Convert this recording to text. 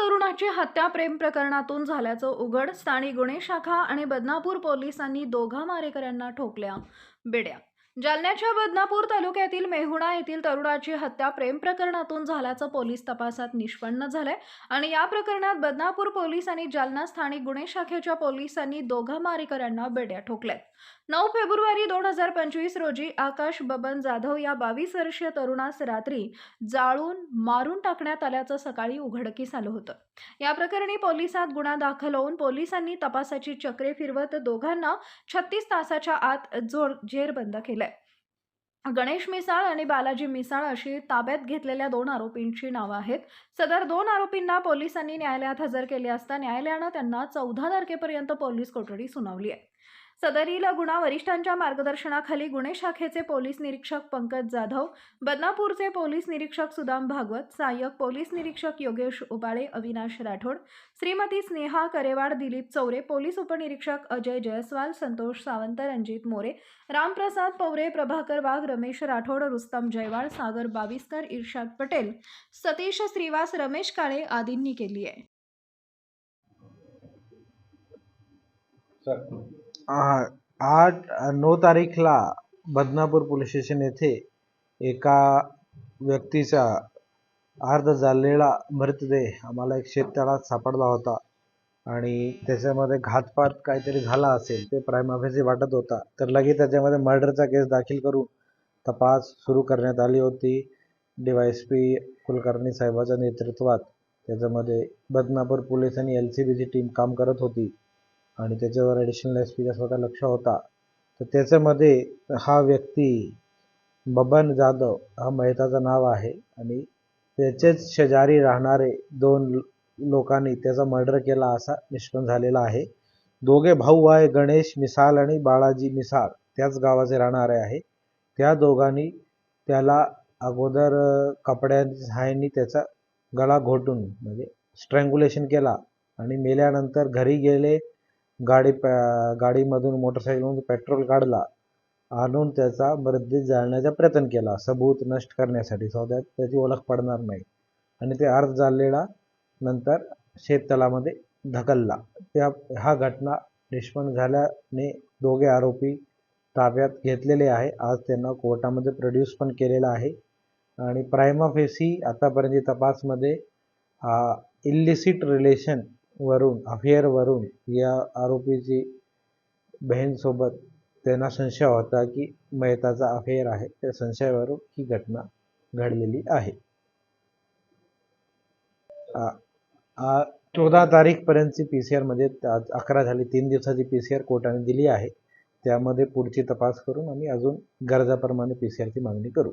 तरुणाची हत्या प्रेम प्रकरणातून झाल्याचं उघड. स्थानिक गुन्हे शाखा आणि बदनापूर पोलिसांनी दोघा मारेकऱ्यांना ठोकल्या बेड्या. जालन्याच्या बदनापूर तालुक्यातील मेहुणा येथील तरुणाची हत्या प्रेम प्रकरणातून झाल्याचं पोलीस तपासात निष्पन्न झालंय आणि या प्रकरणात बदनापूर पोलीस आणि जालना स्थानिक गुन्हे शाखेच्या पोलिसांनी दोघा मारेकऱ्यांना बेड्या ठोकल्यात. 9 फेब्रुवारी 2025 रोजी आकाश बबन जाधव या 22 वर्षीय तरुणास रात्री जाळून मारून टाकण्यात आल्याचं सकाळी उघडकीस आलं होतं. या प्रकरणी पोलिसात गुन्हा दाखल होऊन पोलिसांनी तपासाची चक्रे फिरवत दोघांना 36 तासाच्या आत जेरबंद केलंय. गणेश मिसाळ आणि बालाजी मिसाळ अशी ताब्यात घेतलेल्या 2 आरोपींची नावं आहेत. सदर 2 आरोपींना पोलिसांनी न्यायालयात हजर केले असता न्यायालयानं त्यांना 14 तारखेपर्यंत पोलीस कोठडी सुनावली आहे. सदरील गुन्हा वरिष्ठांच्या मार्गदर्शनाखाली गुन्हे शाखेचे पोलीस निरीक्षक पंकज जाधव, बदनापूरचे पोलीस निरीक्षक सुदाम भागवत, सहाय्यक पोलीस निरीक्षक योगेश उबाळे, अविनाश राठोड, श्रीमती स्नेहा करेवाड, दिलीप चौरे, पोलीस उपनिरीक्षक अजय जयस्वाल, संतोष सावंत, रणजित मोरे, रामप्रसाद पवरे, प्रभाकर वाघ, रमेश राठोड, रुस्तम जयवाळ, सागर बाविस्कर, इर्शाद पटेल, सतीश श्रीवास, रमेश काळे आदींनी केली आहे. आ- 8-9 तारीखला बदनापूर पोलीस स्टेशन येथे एका व्यक्तीचा अर्ध जाळलेला मृतदेह आम्हाला एक शेततळ्यात सापडला होता आणि त्याच्यामध्ये घातपात काहीतरी झाला असेल ते प्राइमा फेसी वाटत होता. तर लगेच त्याच्यामध्ये मर्डरचा केस दाखल करून तपास सुरू करण्यात आली होती. DYSP कुलकर्णी साहेबाच्या नेतृत्वात त्याच्यामध्ये बदनापूर पोलीस आणि LCBची टीम काम करत होती आणि त्याच्यावर ॲडिशनल SPचा स्वतः लक्ष होता. तर त्याच्यामध्ये हा व्यक्ती बबन जाधव हा मयताचं नाव आहे आणि त्याचेच शेजारी राहणारे 2 लोकांनी त्याचा मर्डर केला असा निष्पन्न झालेला आहे. दोघे भाऊ आहे, गणेश मिसाळ आणि बाळाजी मिसाळ, त्याच गावाचे राहणारे आहे. त्या दोघांनी त्याला अगोदर कपड्यांच्या सहाय्याने त्याचा गळा घोटून म्हणजे स्ट्रँग्युलेशन केला आणि मेल्यानंतर घरी गेले. गाडीमधून मोटरसायकलमधून पेट्रोल काढला आणून त्याचा मृतदेह जाळण्याचा प्रयत्न केला सबूत नष्ट करण्यासाठी, त्याची ओळख पडणार नाही आणि ते अर्ध जाळलेला नंतर शेततळ्यामध्ये ढकलला. हा घटना निष्पन्न झाल्याने दोघे आरोपी ताब्यात घेतलेले आहे. आज त्यांना कोर्टामध्ये प्रोड्यूस पण केलेला आहे आणि प्राइमा फेसी आतापर्यंत तपासमध्ये इल्लिसिट रिलेशन वरून अफेअरवरून या आरोपीची बहीणसोबत त्यांना संशय होता की मयताचा अफेअर आहे. त्या संशयावरून ही घटना घडलेली आहे. 14 तारीखपर्यंतची PCR म्हणजे 11 झाली, 3 दिवसाची PCR कोर्टाने दिली आहे. त्यामध्ये पुढची तपास करून आम्ही अजून गरजाप्रमाणे PCRची मागणी करू.